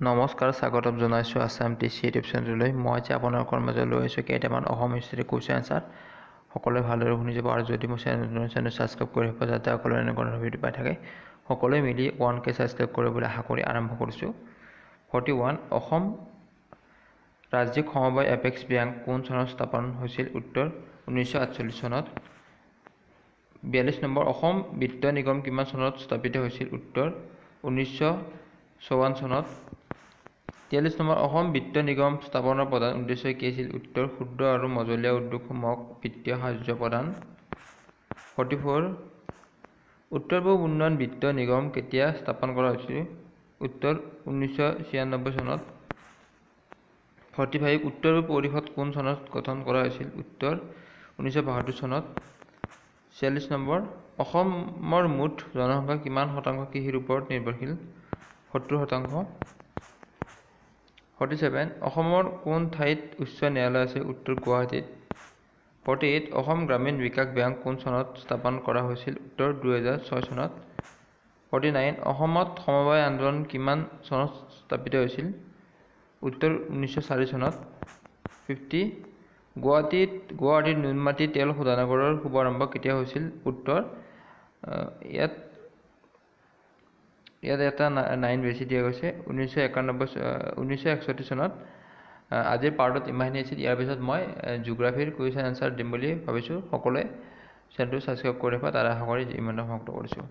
নমস্কাৰ, স্বাগতম জনাইছোঁ আছাম টিচি ইউটিউব চেনেললৈ। মই যে আপোনালোকৰ মাজত লৈ আহিছোঁ কেইটামান অসম হিষ্ট্ৰী কুৱেশ্যন আনচাৰ। সকলোৱে ভালদৰে শুনি যাব আৰু যদি মোৰ চেনেল ছাবস্ক্ৰাইব কৰি ৰাখিব যাতে সকলোৱে এনেকুৱা ধৰণৰ ভিডিঅ' পাই থাকে। সকলোৱে মিলি 1K ছাবস্ক্ৰাইব কৰিবলৈ আশা কৰি আৰম্ভ কৰিছোঁ। 41 অসম ৰাজ্যিক সমবায় এপেক্স বেংক কোন চনত স্থাপন হৈছিল? উত্তৰ 1948 চনত। 42 নম্বৰ অসম বিত্ত নিগম কিমান চনত স্থাপিত হৈছিল? উত্তৰ 1954 চনত। 43 নম্বৰ অসম বিত্ত নিগম স্থাপনৰ প্ৰধান উদ্দেশ্য কি আছিল? উত্তৰ ক্ষুদ্ৰ আৰু মজলীয়া উদ্যোগসমূহক বিত্তীয় সাহায্য প্ৰদান। 44 উত্তৰ পূব উন্নয়ন বিত্ত নিগম কেতিয়া স্থাপন কৰা হৈছিল? উত্তৰ 1996 চনত। 45 উত্তৰ পূব পৰিষদ কোন চনত গঠন কৰা হৈছিল? উত্তৰ 1972 চনত। 46 নম্বৰ অসমৰ মুঠ জনসংখ্যা কিমান শতাংশ কৃষিৰ ওপৰত নিৰ্ভৰশীল? 70%। 47 অসমৰ কোন ঠাইত উচ্চ ন্যায়ালয় আছে? উত্তৰ গুৱাহাটীত। 48 অসম গ্ৰামীণ বিকাশ বেংক কোন চনত স্থাপন কৰা হৈছিল? উত্তৰ 2006 চনত। 49 অসমত সমবায় আন্দোলন কিমান চনত স্থাপিত হৈছিল? উত্তৰ 1904 চনত। 50 গুৱাহাটীত নুনমাটি তেল শোধনাগাৰৰ শুভাৰম্ভ কেতিয়া হৈছিল? উত্তৰ ইয়াত এটা 9 বেছি দিয়া গৈছে 1961 চনত। আজিৰ পাৰ্টত ইমানখিনি আছিল। ইয়াৰ পিছত মই জিঅ'গ্ৰাফীৰ কুৱেশ্যন আনচাৰ দিম বুলি ভাবিছোঁ। সকলোৱে চেনেলটো ছাবস্ক্ৰাইব কৰি ৰাখিব তাৰ আশা কৰি ইমানতে সমাপ্ত কৰিছোঁ।